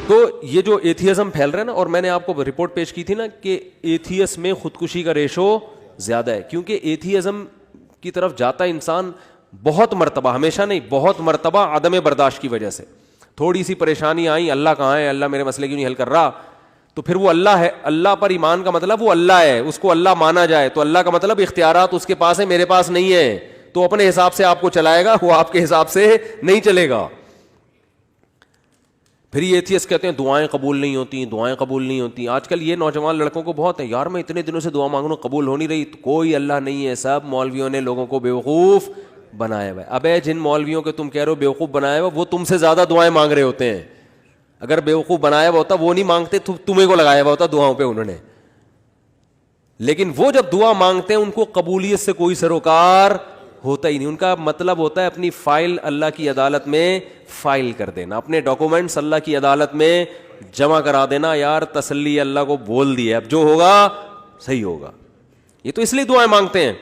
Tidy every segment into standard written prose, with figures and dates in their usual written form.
تو یہ جو ایتھیزم پھیل رہا ہے نا, اور میں نے آپ کو رپورٹ پیش کی تھی نا کہ ایتھیس میں خودکشی کا ریشو زیادہ ہے, کیونکہ ایتھیزم کی طرف جاتا ہے انسان بہت مرتبہ, ہمیشہ نہیں, بہت مرتبہ عدم برداشت کی وجہ سے. تھوڑی سی پریشانی آئی, اللہ کہاں ہے, اللہ میرے مسئلے کیوں نہیں حل کر رہا, تو پھر وہ اللہ ہے. اللہ پر ایمان کا مطلب وہ اللہ ہے, اس کو اللہ مانا جائے, تو اللہ کا مطلب اختیارات اس کے پاس ہے, میرے پاس نہیں ہے, تو اپنے حساب سے آپ کو چلائے گا, وہ آپ کے حساب سے نہیں چلے گا. پھر یہ ایتھیسٹ کہتے ہیں دعائیں قبول نہیں ہوتی, دعائیں قبول نہیں ہوتی. آج کل یہ نوجوان لڑکوں کو بہت ہے, یار میں اتنے دنوں سے دعا مانگ رہا ہوں قبول ہو نہیں رہی. کوئی اللہ نہیں ہے, سب مولویوں نے لوگوں کو بیوقوف بنایا ہوا ہے. ابے جن مولویوں کے تم کہہ رہے ہو بیوقوف بنایا ہوا, وہ تم سے زیادہ دعائیں مانگ رہے ہوتے ہیں. اگر بیوقوف بنایا ہوا ہوتا وہ نہیں مانگتے, تمہیں کو لگایا ہوا ہوتا دعاؤں پہ انہوں نے. لیکن وہ جب دعا مانگتے ہیں ان کو قبولیت سے کوئی سروکار ہوتا ہی نہیں. ان کا مطلب ہوتا ہے اپنی فائل اللہ کی عدالت میں فائل کر دینا, اپنے ڈاکومنٹس اللہ کی عدالت میں جمع کرا دینا. یار تسلی اللہ کو بول دی ہے, اب جو ہوگا صحیح ہوگا. یہ تو اس لیے دعائیں مانگتے ہیں.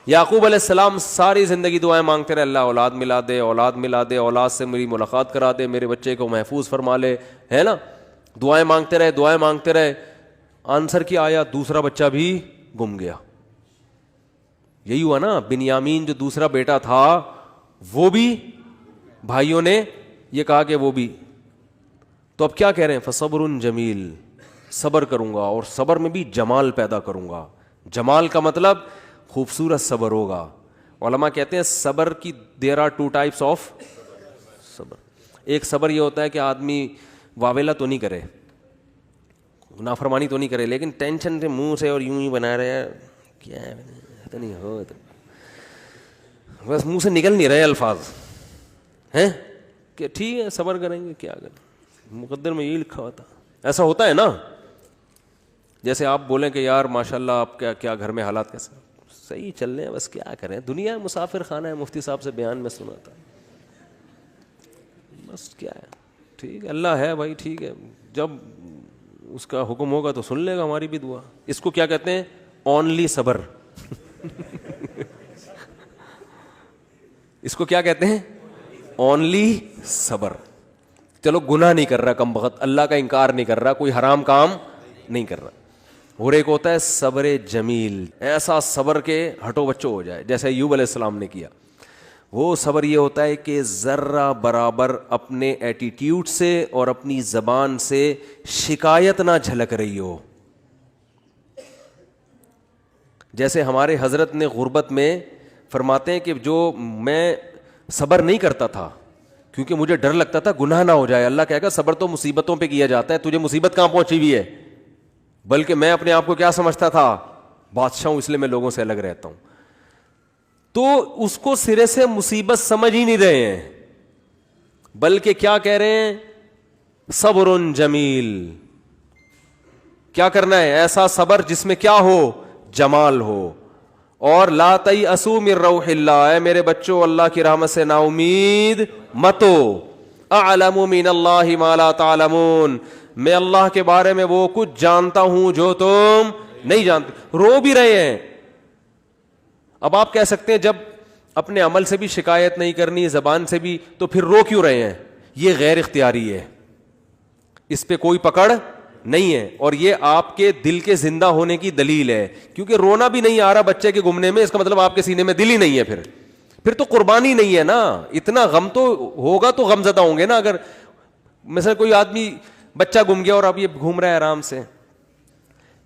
یعقوب علیہ السلام ساری زندگی دعائیں مانگتے رہے, اللہ اولاد ملا دے, اولاد ملا دے, اولاد سے میری ملاقات کرا دے, میرے بچے کو محفوظ فرما لے, ہے نا. دعائیں مانگتے رہے, دعائیں مانگتے رہے. آنسر کیا آیا, دوسرا بچہ بھی گم گیا. یہی ہوا نا, بنیامین جو دوسرا بیٹا تھا وہ بھی بھائیوں نے یہ کہا کہ وہ بھی. تو اب کیا کہہ رہے ہیں, فصبر جمیل, صبر کروں گا اور صبر میں بھی جمال پیدا کروں گا. جمال کا مطلب خوبصورت صبر ہوگا. علماء کہتے ہیں صبر کی دیر آر ٹو ٹائپس آف صبر. ایک صبر یہ ہوتا ہے کہ آدمی واویلا تو نہیں کرے, نافرمانی تو نہیں کرے, لیکن ٹینشن سے منہ سے اور یوں ہی بنا رہے ہیں, کیا ہے نہیں ہو, بس منہ سے نکل نہیں رہے الفاظ ہیں کہ ٹھیک ہے صبر کریں گے, کیا کریں, مقدر میں یہی لکھا ہوا تھا. ایسا ہوتا ہے نا, جیسے آپ بولیں کہ یار ماشاء اللہ آپ کیا گھر میں حالات کیسے, صحیح چل رہے ہیں, بس کیا کریں, دنیا مسافر خانہ ہے, مفتی صاحب سے بیان میں سنا تھا, بس کیا ہے, ٹھیک ہے اللہ ہے بھائی, ٹھیک ہے, جب اس کا حکم ہوگا تو سن لے گا ہماری بھی دعا. اس کو کیا کہتے ہیں, اونلی صبر. اس کو کیا کہتے ہیں, اونلی صبر. چلو گناہ نہیں کر رہا کم بخت, اللہ کا انکار نہیں کر رہا, کوئی حرام کام نہیں کر رہا. اور ایک ہوتا ہے صبر جمیل, ایسا صبر کے ہٹو بچو ہو جائے جیسے ایوب علیہ السلام نے کیا. وہ صبر یہ ہوتا ہے کہ ذرہ برابر اپنے ایٹیٹیوڈ سے اور اپنی زبان سے شکایت نہ جھلک رہی ہو. جیسے ہمارے حضرت نے غربت میں فرماتے ہیں کہ جو میں صبر نہیں کرتا تھا کیونکہ مجھے ڈر لگتا تھا گناہ نہ ہو جائے. اللہ کہے گا صبر تو مصیبتوں پہ کیا جاتا ہے, تجھے مصیبت کہاں پہنچی ہوئی ہے, بلکہ میں اپنے آپ کو کیا سمجھتا تھا, بادشاہ ہوں, اس لیے میں لوگوں سے الگ رہتا ہوں. تو اس کو سرے سے مصیبت سمجھ ہی نہیں رہے ہیں, بلکہ کیا کہہ رہے ہیں, صبر جمیل. کیا کرنا ہے, ایسا صبر جس میں کیا ہو, جمال ہو. اور لا تیأسوا من روح اللہ, اے میرے بچوں اللہ کی رحمت سے نا امید مت ہو. اعلم من اللہ ما لا تعلمون, میں اللہ کے بارے میں وہ کچھ جانتا ہوں جو تم نہیں جانتے. رو بھی رہے ہیں. اب آپ کہہ سکتے ہیں جب اپنے عمل سے بھی شکایت نہیں کرنی, زبان سے بھی, تو پھر رو کیوں رہے ہیں؟ یہ غیر اختیاری ہے, اس پہ کوئی پکڑ نہیں ہے, اور یہ آپ کے دل کے زندہ ہونے کی دلیل ہے. کیونکہ رونا بھی نہیں آ رہا بچے کے گمنے میں, اس کا مطلب آپ کے سینے میں دل ہی نہیں ہے. پھر تو قربانی نہیں ہے نا. اتنا غم تو ہوگا تو غم زدہ ہوں گے نا. اگر مثلا کوئی آدمی بچہ گم گیا اور اب یہ گھوم رہا ہے آرام سے,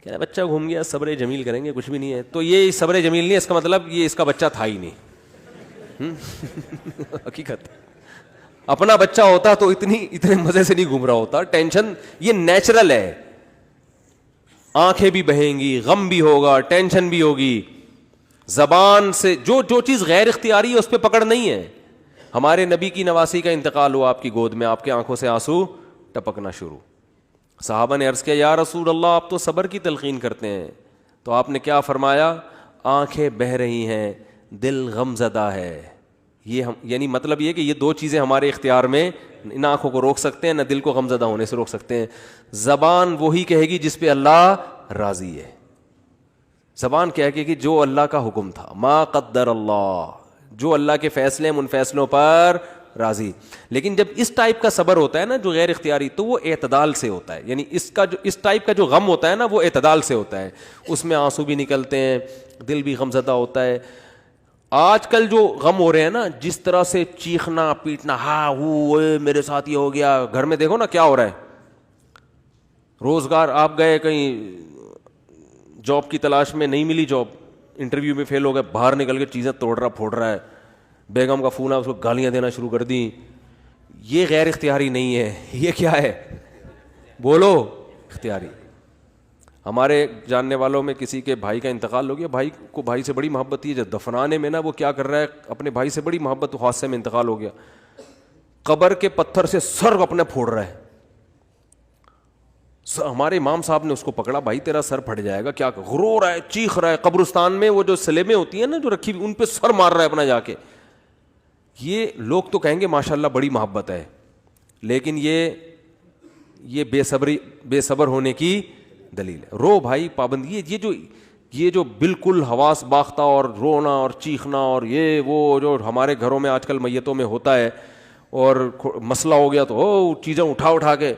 کیا بچہ گھوم گیا, صبر جمیل کریں گے, کچھ بھی نہیں ہے, تو یہ صبر جمیل نہیں ہے, اس کا مطلب یہ اس کا بچہ تھا ہی نہیں. حقیقت اپنا بچہ ہوتا تو اتنے مزے سے نہیں گھوم رہا ہوتا. ٹینشن یہ نیچرل ہے, آنکھیں بھی بہیں گی, غم بھی ہوگا, ٹینشن بھی ہوگی. زبان سے جو چیز غیر اختیاری ہے اس پہ پکڑ نہیں ہے. ہمارے نبی کی نواسی کا انتقال ہوا آپ کی گود میں, آپ کے آنکھوں سے آنسو ٹپکنا شروع. صحابہ نے عرض کیا یا رسول اللہ آپ تو صبر کی تلقین کرتے ہیں, تو آپ نے کیا فرمایا, آنکھیں بہہ رہی ہیں, دل غم زدہ ہے. یہ یعنی مطلب یہ کہ یہ دو چیزیں ہمارے اختیار میں, نہ آنکھوں کو روک سکتے ہیں نہ دل کو غم زدہ ہونے سے روک سکتے ہیں. زبان وہی کہے گی جس پہ اللہ راضی ہے. زبان کہے گی کہ جو اللہ کا حکم تھا, ما قدر اللہ, جو اللہ کے فیصلے ان فیصلوں پر راضی. لیکن جب اس ٹائپ کا صبر ہوتا ہے نا جو غیر اختیاری, تو وہ اعتدال سے ہوتا ہے. یعنی اس ٹائپ کا جو غم ہوتا ہے نا وہ اعتدال سے ہوتا ہے, اس میں آنسو بھی نکلتے ہیں, دل بھی غم زدہ ہوتا ہے. آج کل جو غم ہو رہے ہیں نا, جس طرح سے چیخنا پیٹنا, ہاں وہ میرے ساتھ یہ ہو گیا, گھر میں دیکھو نا کیا ہو رہا ہے. روزگار, آپ گئے کہیں جاب کی تلاش میں, نہیں ملی جاب, انٹرویو میں فیل ہو گئے, باہر نکل کے چیزیں توڑ رہا پھوڑ رہا ہے, بیگم کا فون آ, اس کو گالیاں دینا شروع کر دیں. یہ غیر اختیاری نہیں ہے, یہ کیا ہے, بولو, اختیاری. ہمارے جاننے والوں میں کسی کے بھائی کا انتقال ہو گیا, بھائی کو بھائی سے بڑی محبت تھی, جب دفنانے میں نا وہ کیا کر رہا ہے, اپنے بھائی سے بڑی محبت, حادثے میں انتقال ہو گیا, قبر کے پتھر سے سر اپنے پھوڑ رہا ہے. ہمارے امام صاحب نے اس کو پکڑا, بھائی تیرا سر پھٹ جائے گا, کیا رو رہا ہے, چیخ رہا ہے. قبرستان میں وہ جو سلیبیں ہوتی ہیں نا جو رکھی, ان پہ سر مار رہا ہے اپنا جا کے. یہ لوگ تو کہیں گے ماشاءاللہ بڑی محبت ہے, لیکن یہ بے صبر ہونے کی دلیل ہے. رو بھائی, پابندی. یہ جو بالکل حواس باختہ اور رونا اور چیخنا اور یہ وہ جو ہمارے گھروں میں آج کل میتوں میں ہوتا ہے, اور مسئلہ ہو گیا تو چیزیں اٹھا کے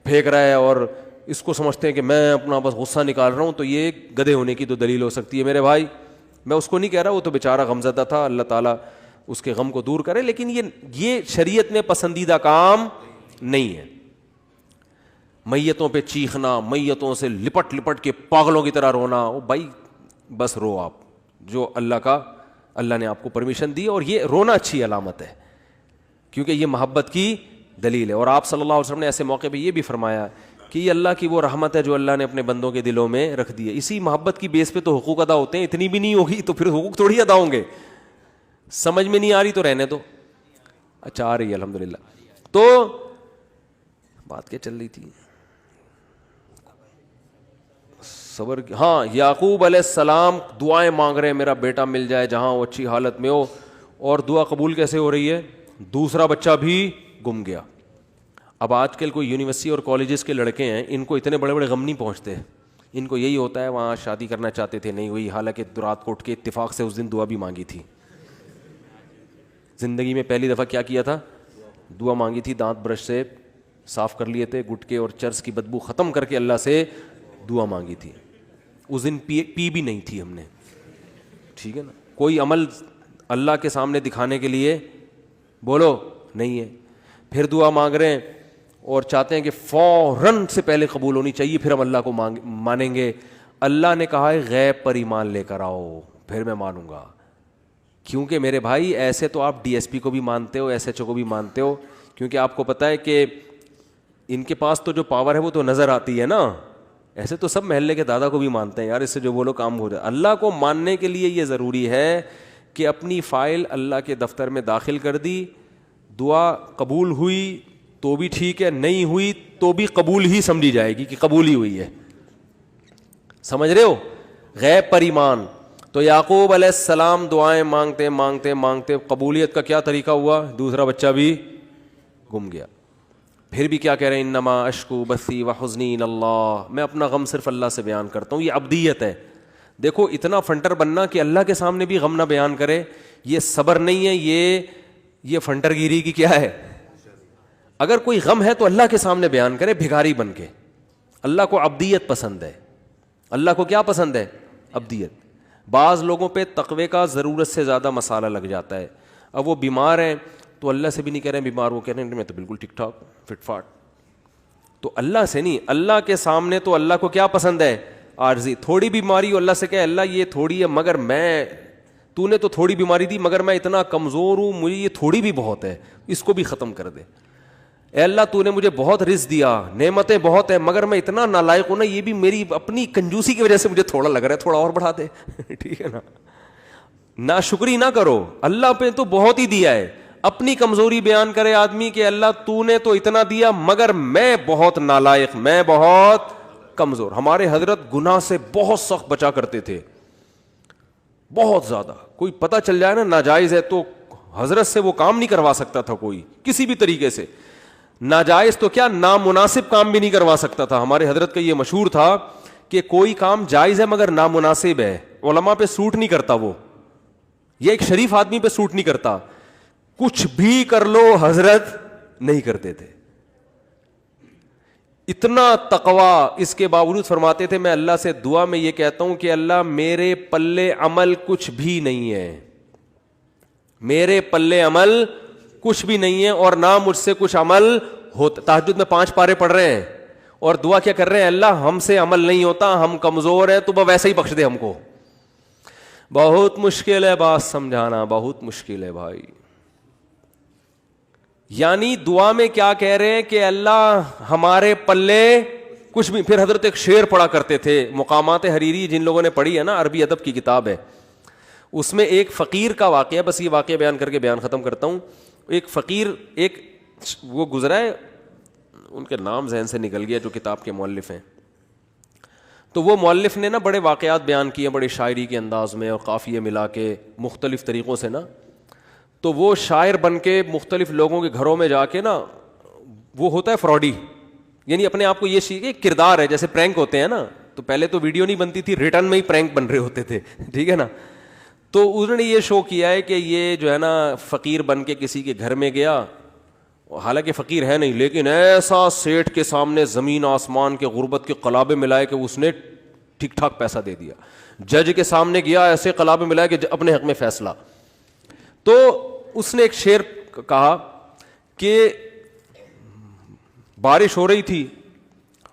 پھینک رہا ہے, اور اس کو سمجھتے ہیں کہ میں اپنا بس غصہ نکال رہا ہوں, تو یہ گدھے ہونے کی تو دلیل ہو سکتی ہے میرے بھائی. میں اس کو نہیں کہہ رہا, وہ تو بیچارہ غمزدہ تھا, اللہ تعالیٰ اس کے غم کو دور کرے, لیکن یہ شریعت میں پسندیدہ کام نہیں ہے. میتوں پہ چیخنا, میتوں سے لپٹ کے پاگلوں کی طرح رونا, او بھائی بس رو آپ, جو اللہ نے آپ کو پرمیشن دی, اور یہ رونا اچھی علامت ہے کیونکہ یہ محبت کی دلیل ہے. اور آپ صلی اللہ علیہ وسلم نے ایسے موقع پہ یہ بھی فرمایا کہ یہ اللہ کی وہ رحمت ہے جو اللہ نے اپنے بندوں کے دلوں میں رکھ دی ہے. اسی محبت کی بیس پہ تو حقوق ادا ہوتے ہیں, اتنی بھی نہیں ہوگی تو پھر حقوق تھوڑی ادا ہوں گے. سمجھ میں نہیں آ رہی تو رہنے دو. اچھا آ رہی ہے الحمدللہ. تو بات کیا چل رہی تھی, صبر. ہاں, یعقوب علیہ السلام دعائیں مانگ رہے ہیں میرا بیٹا مل جائے جہاں وہ اچھی حالت میں ہو, اور دعا قبول کیسے ہو رہی ہے, دوسرا بچہ بھی گم گیا. اب آج کل کوئی یونیورسٹی اور کالجز کے لڑکے ہیں, ان کو اتنے بڑے غم نہیں پہنچتے, ان کو یہی ہوتا ہے وہاں شادی کرنا چاہتے تھے نہیں ہوئی, حالانکہ رات کو اٹھ کے اتفاق سے اس دن دعا بھی مانگی تھی. زندگی میں پہلی دفعہ کیا کیا تھا, دعا مانگی تھی, دانت برش سے صاف کر لیے تھے, گٹکے اور چرس کی بدبو ختم کر کے اللہ سے دعا مانگی تھی. اس دن پی بھی نہیں تھی ہم نے, ٹھیک ہے نا. کوئی عمل اللہ کے سامنے دکھانے کے لیے بولو نہیں ہے. پھر دعا مانگ رہے ہیں اور چاہتے ہیں کہ فوراً سے پہلے قبول ہونی چاہیے, پھر ہم اللہ کو مانیں گے. اللہ نے کہا ہے غیب پر ایمان لے کر آؤ پھر میں مانوں گا. کیونکہ میرے بھائی ایسے تو آپ ڈی ایس پی کو بھی مانتے ہو, ایس ایچ او کو بھی مانتے ہو, کیونکہ آپ کو پتہ ہے کہ ان کے پاس تو جو پاور ہے وہ تو نظر آتی ہے نا. ایسے تو سب محلے کے دادا کو بھی مانتے ہیں, یار اس سے جو بولو کام ہو جائے. اللہ کو ماننے کے لیے یہ ضروری ہے کہ اپنی فائل اللہ کے دفتر میں داخل کر دی, دعا قبول ہوئی تو بھی ٹھیک ہے, نہیں ہوئی تو بھی قبول ہی سمجھی جائے گی کہ قبول ہی ہوئی ہے. سمجھ رہے ہو, غیب پر ایمان. تو یعقوب علیہ السلام دعائیں مانگتے مانگتے مانگتے قبولیت کا کیا طریقہ ہوا, دوسرا بچہ بھی گم گیا. پھر بھی کیا کہہ رہے ہیں, انما اشکو بثی وحزنی الی اللہ, میں اپنا غم صرف اللہ سے بیان کرتا ہوں. یہ عبدیت ہے. دیکھو اتنا فنٹر بننا کہ اللہ کے سامنے بھی غم نہ بیان کرے, یہ صبر نہیں ہے, یہ فنٹر گیری کی کیا ہے. اگر کوئی غم ہے تو اللہ کے سامنے بیان کرے بھکاری بن کے. اللہ کو عبدیت پسند ہے. اللہ کو کیا پسند ہے, عبدیت. بعض لوگوں پہ تقوی کا ضرورت سے زیادہ مسالہ لگ جاتا ہے. اب وہ بیمار ہیں تو اللہ سے بھی نہیں کہہ رہے ہیں بیمار, وہ کہہ رہے ہیں میں تو بالکل ٹھیک ٹھاک فٹ فاٹ. تو اللہ سے نہیں, اللہ کے سامنے تو اللہ کو کیا پسند ہے, عارضی. تھوڑی بیماری ہو اللہ سے کہے اللہ یہ تھوڑی ہے مگر تو نے تو تھوڑی بیماری دی مگر میں اتنا کمزور ہوں, مجھے یہ تھوڑی بھی بہت ہے, اس کو بھی ختم کر دے. اے اللہ تو نے مجھے بہت رزق دیا, نعمتیں بہت ہیں, مگر میں اتنا نالائق ہوں نا, یہ بھی میری اپنی کنجوسی کی وجہ سے مجھے تھوڑا لگ رہا ہے, تھوڑا اور بڑھا دے. ٹھیک ہے نا, ناشکری نہ کرو, اللہ پہ تو بہت ہی دیا ہے. اپنی کمزوری بیان کرے آدمی کہ اللہ تو نے تو اتنا دیا مگر میں بہت نالائق, میں بہت کمزور. ہمارے حضرت گناہ سے بہت سخت بچا کرتے تھے, بہت زیادہ. کوئی پتہ چل جائے نا ناجائز ہے تو حضرت سے وہ کام نہیں کروا سکتا تھا کوئی کسی بھی طریقے سے. ناجائز تو کیا نامناسب کام بھی نہیں کروا سکتا تھا. ہمارے حضرت کا یہ مشہور تھا کہ کوئی کام جائز ہے مگر نامناسب ہے, علماء پہ سوٹ نہیں کرتا وہ, یہ ایک شریف آدمی پہ سوٹ نہیں کرتا. کچھ بھی کر لو حضرت نہیں کرتے تھے. اتنا تقوی. اس کے باوجود فرماتے تھے میں اللہ سے دعا میں یہ کہتا ہوں کہ اللہ میرے پلے عمل کچھ بھی نہیں ہے, میرے پلے عمل کچھ بھی نہیں ہے, اور نہ مجھ سے کچھ عمل ہوتا. تہجد میں 5 پارے پڑھ رہے ہیں اور دعا کیا کر رہے ہیں, اللہ ہم سے عمل نہیں ہوتا, ہم کمزور ہیں, تو ویسے ہی بخش دے ہم کو. بہت مشکل ہے بات سمجھانا, بہت مشکل ہے بھائی. یعنی دعا میں کیا کہہ رہے ہیں کہ اللہ ہمارے پلے کچھ بھی. پھر حضرت ایک شعر پڑھا کرتے تھے, مقامات حریری جن لوگوں نے پڑھی ہے نا, عربی ادب کی کتاب ہے, اس میں ایک فقیر کا واقعہ, بس یہ واقعہ بیان کر کے بیان ختم کرتا ہوں. ایک فقیر, ایک وہ گزرا ہے, ان کے نام ذہن سے نکل گیا جو کتاب کے مؤلف ہیں. تو وہ مؤلف نے نا بڑے واقعات بیان کیے, بڑے شاعری کے انداز میں اور قافیے ملا کے مختلف طریقوں سے نا. تو وہ شاعر بن کے مختلف لوگوں کے گھروں میں جا کے نا, وہ ہوتا ہے فراڈی, یعنی اپنے آپ کو یہ سیکھے کردار ہے, جیسے پرینک ہوتے ہیں نا, تو پہلے تو ویڈیو نہیں بنتی تھی, ریٹرن میں ہی پرینک بن رہے ہوتے تھے, ٹھیک ہے نا. تو انہوں نے یہ شو کیا ہے کہ یہ جو ہے نا فقیر بن کے کسی کے گھر میں گیا, حالانکہ فقیر ہے نہیں, لیکن ایسا سیٹھ کے سامنے زمین آسمان کے غربت کے قلابے ملائے کہ اس نے ٹھیک ٹھاک پیسہ دے دیا. جج کے سامنے گیا, ایسے قلابے ملائے کہ اپنے حق میں فیصلہ. تو اس نے ایک شعر کہا کہ بارش ہو رہی تھی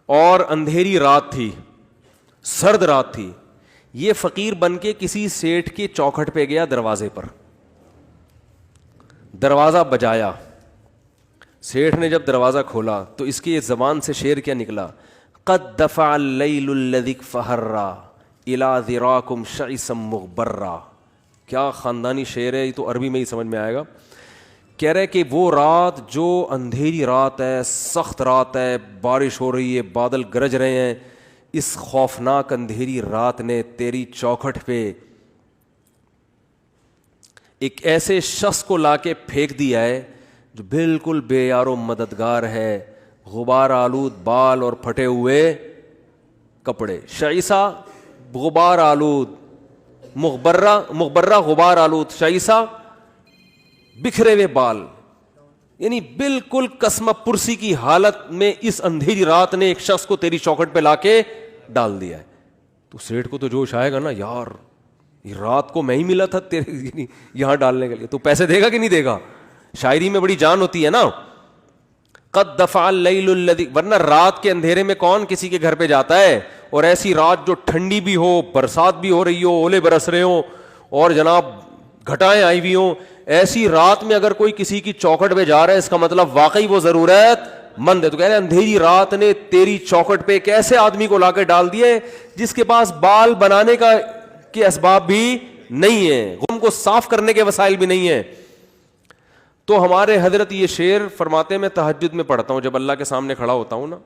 اور اندھیری رات تھی, سرد رات تھی. یہ فقیر بن کے کسی سیٹھ کے چوکھٹ پہ گیا, دروازے پر دروازہ بجایا. سیٹھ نے جب دروازہ کھولا تو اس کی زبان سے شعر کیا نکلا, قد دفع اللیل الذی فہرا الی ذراکم شعثا مغبرا. کیا خاندانی شعر ہے, یہ تو عربی میں ہی سمجھ میں آئے گا. کہہ رہے کہ وہ رات جو اندھیری رات ہے, سخت رات ہے, بارش ہو رہی ہے, بادل گرج رہے ہیں, اس خوفناک اندھیری رات نے تیری چوکھٹ پہ ایک ایسے شخص کو لا کے پھینک دیا ہے جو بالکل بے یار و مددگار ہے, غبار آلود بال اور پھٹے ہوئے کپڑے. شعیسا غبار آلود, مغبرہ غبار آلود, شعیسا بکھرے ہوئے بال, یعنی بالکل قسم پرسی کی حالت میں اس اندھیری رات نے ایک شخص کو تیری چوکھٹ پہ لا کے ڈال دیا ہے. تو سیٹھ کو تو جوش آئے گا نا, یار یہ رات کو میں ہی ملا تھا تیرے یہاں ڈالنے کے لیے, تو پیسے دے گا کہ نہیں دے گا. شاعری میں بڑی جان ہوتی ہے نا. قد دفع اللیل الذی, ورنہ رات کے اندھیرے میں کون کسی کے گھر پہ جاتا ہے, اور ایسی رات جو ٹھنڈی بھی ہو, برسات بھی ہو رہی ہو, اولے برس رہے ہوں اور جناب گھٹائیں آئی ہوئی ہوں, ایسی رات میں اگر کوئی کسی کی چوکھٹ پہ جا رہا ہے, اس کا مطلب واقعی وہ ضرورت مند ہے. تو کہہ رہے اندھیری رات نے تیری چوکھٹ پہ ایک ایسے آدمی کو لا کے ڈال دیے جس کے پاس بال بنانے کا کے اسباب بھی نہیں ہے, غم کو صاف کرنے کے وسائل بھی نہیں ہے. تو ہمارے حضرت یہ شعر فرماتے, میں تہجد میں پڑھتا ہوں جب اللہ کے سامنے کھڑا ہوتا ہوں نا,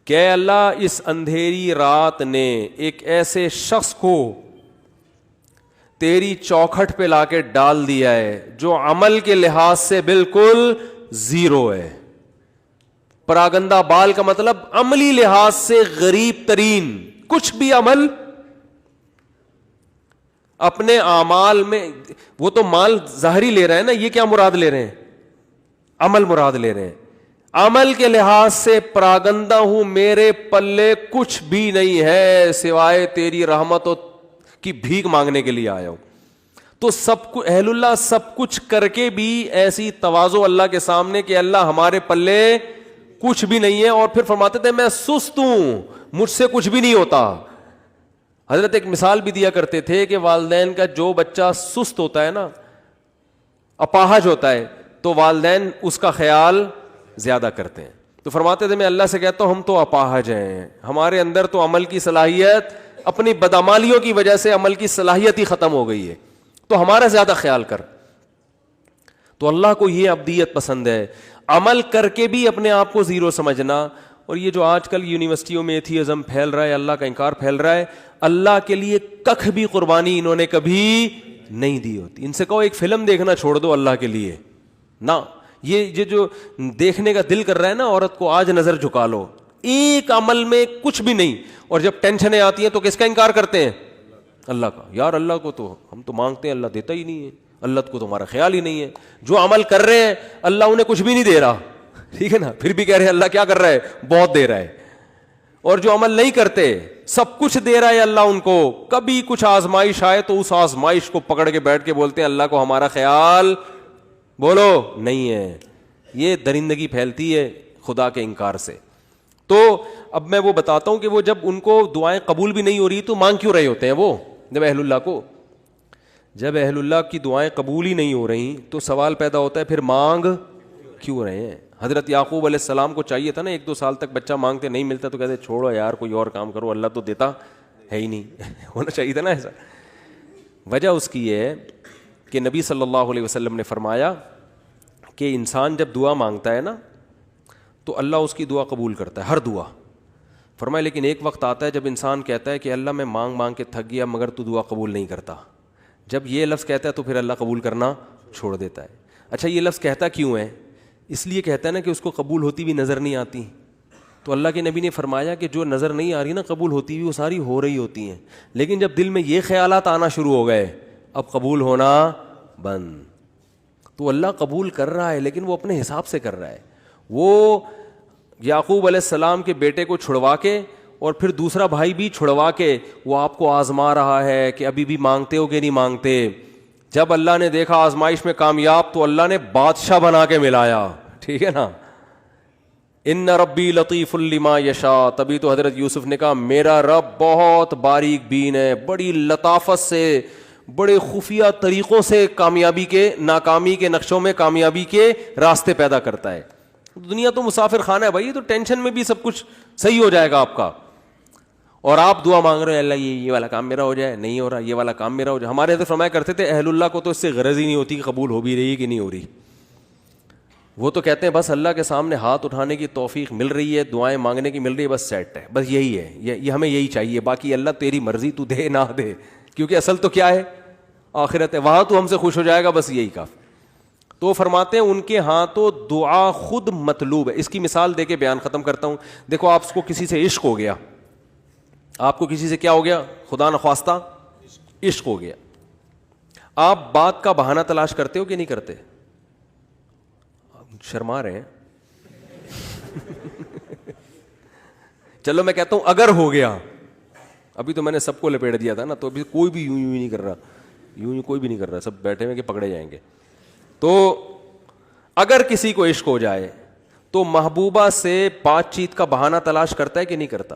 کہ اللہ اس اندھیری رات نے ایک ایسے شخص کو تیری چوکھٹ پہ لا کے ڈال دیا ہے جو عمل کے لحاظ سے بالکل زیرو ہے. پراگندہ بال کا مطلب عملی لحاظ سے غریب ترین, کچھ بھی عمل اپنے اعمال میں, وہ تو مال ظاہری لے رہے ہیں نا, یہ کیا مراد لے رہے ہیں, عمل مراد لے رہے ہیں. عمل کے لحاظ سے پراگندہ ہوں, میرے پلے کچھ بھی نہیں ہے سوائے تیری رحمت کی بھیک مانگنے کے لیے آیا ہوں. تو سب کو اہل اللہ سب کچھ کر کے بھی ایسی تواضع اللہ کے سامنے کہ اللہ ہمارے پلے کچھ بھی نہیں ہے. اور پھر فرماتے تھے میں سست ہوں, مجھ سے کچھ بھی نہیں ہوتا. حضرت ایک مثال بھی دیا کرتے تھے کہ والدین کا جو بچہ سست ہوتا ہے نا, اپاہج ہوتا ہے, تو والدین اس کا خیال زیادہ کرتے ہیں. تو فرماتے تھے میں اللہ سے کہتا ہوں ہم تو اپاہج ہیں, ہمارے اندر تو عمل کی صلاحیت, اپنی بدعمالیوں کی وجہ سے عمل کی صلاحیت ہی ختم ہو گئی ہے, تو ہمارا زیادہ خیال کر. تو اللہ کو یہ ابدیت پسند ہے, عمل کر کے بھی اپنے آپ کو زیرو سمجھنا. اور یہ جو آج کل یونیورسٹیوں میں ایتھیزم پھیل رہا ہے, اللہ کا انکار پھیل رہا ہے, اللہ کے لیے ککھ بھی قربانی انہوں نے کبھی نہیں دی ہوتی. ان سے کہو ایک فلم دیکھنا چھوڑ دو اللہ کے لیے نا, یہ جو دیکھنے کا دل کر رہا ہے نا عورت کو, آج نظر جھکا لو, ایک عمل میں کچھ بھی نہیں. اور جب ٹینشنیں آتی ہیں تو کس کا انکار کرتے ہیں, اللہ کا. یار اللہ کو تو ہم تو مانگتے ہیں, اللہ دیتا ہی نہیں ہے, اللہ کو تمہارا خیال ہی نہیں ہے. جو عمل کر رہے ہیں اللہ انہیں کچھ بھی نہیں دے رہا, ٹھیک ہے نا, پھر بھی کہہ رہے ہیں اللہ کیا کر رہا ہے, بہت دے رہا ہے. اور جو عمل نہیں کرتے سب کچھ دے رہا ہے اللہ ان کو, کبھی کچھ آزمائش آئے تو اس آزمائش کو پکڑ کے بیٹھ کے بولتے ہیں اللہ کو ہمارا خیال بولو نہیں ہے. یہ درندگی پھیلتی ہے خدا کے انکار سے. تو اب میں وہ بتاتا ہوں کہ وہ جب ان کو دعائیں قبول بھی نہیں ہو رہی تو مانگ کیوں رہے ہوتے ہیں وہ, جب اہل اللہ کی دعائیں قبول ہی نہیں ہو رہی تو سوال پیدا ہوتا ہے پھر مانگ کیوں رہے ہیں. حضرت یعقوب علیہ السلام کو چاہیے تھا نا 1-2 سال تک بچہ مانگتے نہیں ملتا تو کہتے چھوڑو یار کوئی اور کام کرو, اللہ تو دیتا ہے ہی نہیں. ہونا چاہیے تھا نا ایسا. وجہ اس کی یہ ہے کہ نبی صلی اللہ علیہ وسلم نے فرمایا کہ انسان جب دعا مانگتا ہے نا تو اللہ اس کی دعا قبول کرتا ہے, ہر دعا. فرمایا لیکن ایک وقت آتا ہے جب انسان کہتا ہے کہ اللہ میں مانگ مانگ کے تھک گیا مگر تو دعا قبول نہیں کرتا. جب یہ لفظ کہتا ہے تو پھر اللہ قبول کرنا چھوڑ دیتا ہے. اچھا یہ لفظ کہتا کیوں ہے؟ اس لیے کہتا ہے نا کہ اس کو قبول ہوتی بھی نظر نہیں آتی. تو اللہ کے نبی نے فرمایا کہ جو نظر نہیں آ رہی نا قبول ہوتی بھی وہ ساری ہو رہی ہوتی ہیں, لیکن جب دل میں یہ خیالات آنا شروع ہو گئے اب قبول ہونا بند. تو اللہ قبول کر رہا ہے لیکن وہ اپنے حساب سے کر رہا ہے. وہ یعقوب علیہ السلام کے بیٹے کو چھڑوا کے اور پھر دوسرا بھائی بھی چھڑوا کے وہ آپ کو آزما رہا ہے کہ ابھی بھی مانگتے ہو کہ نہیں مانگتے. جب اللہ نے دیکھا آزمائش میں کامیاب تو اللہ نے بادشاہ بنا کے ملایا, ٹھیک ہے نا. ان ربی لطیف لما یشاء, تبھی تو حضرت یوسف نے کہا میرا رب بہت باریک بین ہے, بڑی لطافت سے بڑے خفیہ طریقوں سے کامیابی کے ناکامی کے نقشوں میں کامیابی کے راستے پیدا کرتا ہے. دنیا تو مسافر خانہ ہے بھائی, تو ٹینشن میں بھی سب کچھ صحیح ہو جائے گا آپ کا. اور آپ دعا مانگ رہے ہیں اللہ یہ والا کام میرا ہو جائے, نہیں ہو رہا, یہ والا کام میرا ہو جائے. ہمارے حضرت فرمایا کرتے تھے اہل اللہ کو تو اس سے غرض ہی نہیں ہوتی کہ قبول ہو بھی رہی ہے کہ نہیں ہو رہی. وہ تو کہتے ہیں بس اللہ کے سامنے ہاتھ اٹھانے کی توفیق مل رہی ہے, دعائیں مانگنے کی مل رہی ہے, بس سیٹ ہے, بس یہی ہے, یہ ہمیں یہی چاہیے, باقی اللہ تیری مرضی, تو دے نہ دے, کیونکہ اصل تو کیا ہے آخرت ہے, وہاں تو ہم سے خوش ہو جائے گا, بس یہی کافی. تو فرماتے ہیں ان کے ہاں تو دعا خود مطلوب ہے. اس کی مثال دے کے بیان ختم کرتا ہوں. دیکھو آپ کو کسی سے عشق ہو گیا, آپ کو کسی سے کیا ہو گیا, خدا نخواستہ عشق ہو گیا, آپ بات کا بہانہ تلاش کرتے ہو کہ نہیں کرتے؟ شرما رہے ہیں. چلو میں کہتا ہوں اگر ہو گیا, ابھی تو میں نے سب کو لپیٹ دیا تھا نا, تو ابھی کوئی بھی یوں نہیں کر رہا, یوں کوئی بھی نہیں کر رہا, سب بیٹھے ہوئے کہ پکڑے جائیں گے. تو اگر کسی کو عشق ہو جائے تو محبوبہ سے بات چیت کا بہانہ تلاش کرتا ہے کہ نہیں کرتا؟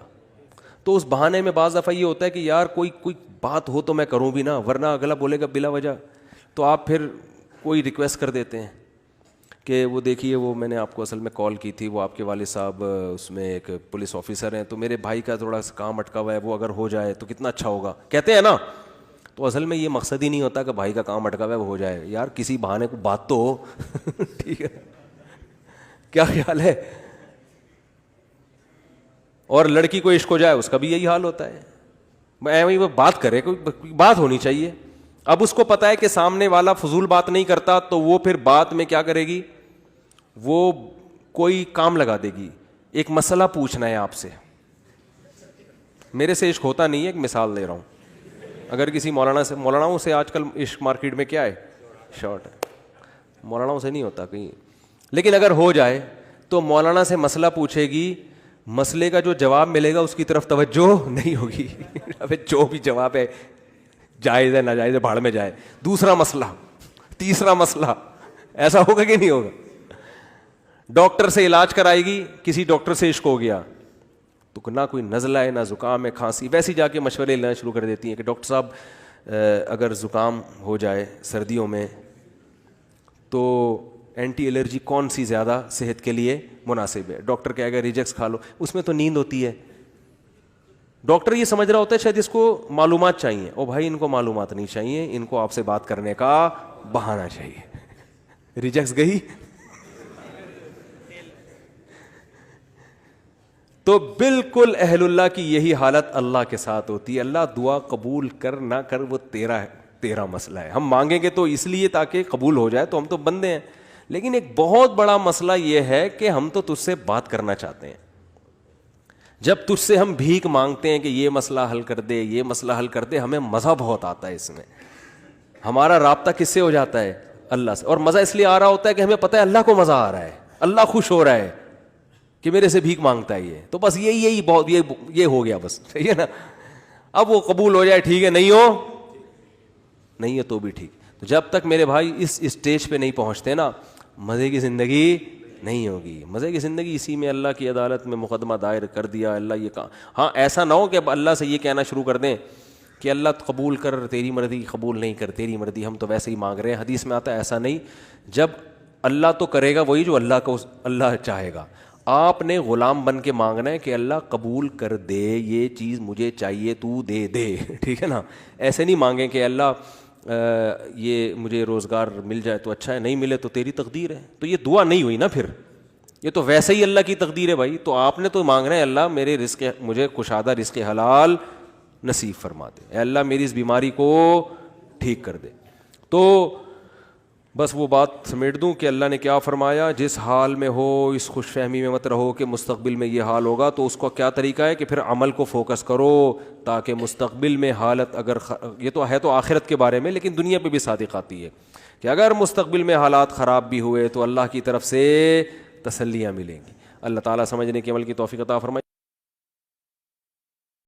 تو اس بہانے میں بعض دفعہ یہ ہوتا ہے کہ یار کوئی بات ہو تو میں کروں بھی نا, ورنہ اگلا بولے گا بلا وجہ. تو آپ پھر کوئی ریکویسٹ کر دیتے ہیں کہ وہ دیکھیے وہ میں نے آپ کو اصل میں کال کی تھی, وہ آپ کے والد صاحب اس میں ایک پولیس آفیسر ہیں, تو میرے بھائی کا تھوڑا سا کام اٹکا ہوا ہے, وہ اگر ہو جائے تو کتنا اچھا ہوگا, کہتے ہیں نا. تو اصل میں یہ مقصد ہی نہیں ہوتا کہ بھائی کا کام اٹکا ہوا ہے وہ ہو جائے, یار کسی بہانے کو بات تو ہو. ٹھیک ہے, کیا خیال ہے؟ اور لڑکی کو عشق ہو جائے اس کا بھی یہی حال ہوتا ہے, میں وہ بات کرے, کوئی بات ہونی چاہیے. اب اس کو پتا ہے کہ سامنے والا فضول بات نہیں کرتا, تو وہ پھر بات میں کیا کرے گی, وہ کوئی کام لگا دے گی. ایک مسئلہ پوچھنا ہے آپ سے, میرے سے عشق ہوتا نہیں ہے, ایک مثال دے رہا ہوں. اگر کسی مولاناؤں سے آج کل عشق مارکیٹ میں کیا ہے, شارٹ ہے, مولاناؤں سے نہیں ہوتا کہیں. لیکن اگر ہو جائے تو مولانا سے مسئلہ پوچھے گی, مسئلے کا جو جواب ملے گا اس کی طرف توجہ نہیں ہوگی. ابے جو بھی جواب ہے جائز ہے ناجائز ہے بھاڑ میں جائے. دوسرا مسئلہ, تیسرا مسئلہ, ایسا ہوگا کہ نہیں ہوگا؟ ڈاکٹر سے علاج کرائے گی, کسی ڈاکٹر سے عشق ہو گیا تو نہ کوئی نزلہ ہے نہ زکام ہے کھانسی, ویسے جا کے مشورے لینا شروع کر دیتی ہیں کہ ڈاکٹر صاحب اگر زکام ہو جائے سردیوں میں تو اینٹی الرجی کون سی زیادہ صحت کے لیے مناسب ہے؟ ڈاکٹر کہے گا ریجکس کھا لو. اس میں تو نیند ہوتی ہے. ڈاکٹر یہ سمجھ رہا ہوتا ہے شاید اس کو معلومات چاہیے, او بھائی ان کو معلومات نہیں چاہیے, ان کو آپ سے بات کرنے کا بہانہ چاہیے. ریجکس گئی. تو بالکل اہل اللہ کی یہی حالت اللہ کے ساتھ ہوتی ہے. اللہ دعا قبول کر نہ کر وہ تیرا مسئلہ ہے. ہم مانگیں گے تو اس لیے تاکہ قبول ہو جائے, تو ہم تو بندے ہیں. لیکن ایک بہت بڑا مسئلہ یہ ہے کہ ہم تو تجھ سے بات کرنا چاہتے ہیں. جب تجھ سے ہم بھیک مانگتے ہیں کہ یہ مسئلہ حل کر دے, یہ مسئلہ حل کر دے, ہمیں مزہ بہت آتا ہے اس میں. ہمارا رابطہ کس سے ہو جاتا ہے؟ اللہ سے. اور مزہ اس لیے آ رہا ہوتا ہے کہ ہمیں پتہ ہے اللہ کو مزہ آ رہا ہے, اللہ خوش ہو رہا ہے کہ میرے سے بھیک مانگتا ہے یہ, تو بس یہی بہت یہ ہو گیا بس, صحیح ہے نا. اب وہ قبول ہو جائے ٹھیک ہے, نہیں ہے تو بھی ٹھیک. تو جب تک میرے بھائی اس اسٹیج پہ نہیں پہنچتے نا, مزے کی زندگی نہیں ہوگی. مزے کی زندگی اسی میں اللہ کی عدالت میں مقدمہ دائر کر دیا, اللہ یہ کہا. ہاں ایسا نہ ہو کہ اب اللہ سے یہ کہنا شروع کر دیں کہ اللہ قبول کر, تیری مرضی قبول نہیں کر, تیری مرضی, ہم تو ویسے ہی مانگ رہے ہیں. حدیث میں آتا ہے ایسا نہیں, جب اللہ تو کرے گا وہی جو اللہ چاہے گا. آپ نے غلام بن کے مانگنا ہے کہ اللہ قبول کر دے, یہ چیز مجھے چاہیے تو دے دے, ٹھیک ہے نا. ایسے نہیں مانگیں کہ اللہ یہ مجھے روزگار مل جائے تو اچھا ہے, نہیں ملے تو تیری تقدیر ہے. تو یہ دعا نہیں ہوئی نا, پھر یہ تو ویسے ہی اللہ کی تقدیر ہے بھائی. تو آپ نے تو مانگنا ہے اللہ میرے رزق, مجھے کشادہ رزق حلال نصیب فرما دے, اے اللہ میری اس بیماری کو ٹھیک کر دے. تو بس وہ بات سمیٹ دوں کہ اللہ نے کیا فرمایا, جس حال میں ہو اس خوش فہمی میں مت رہو کہ مستقبل میں یہ حال ہوگا. تو اس کا کیا طریقہ ہے کہ پھر عمل کو فوکس کرو تاکہ مستقبل میں حالت اگر یہ تو ہے تو آخرت کے بارے میں, لیکن دنیا پہ بھی صادق آتی ہے کہ اگر مستقبل میں حالات خراب بھی ہوئے تو اللہ کی طرف سے تسلیاں ملیں گی. اللہ تعالیٰ سمجھنے کے عمل کی توفیق عطا فرمائے.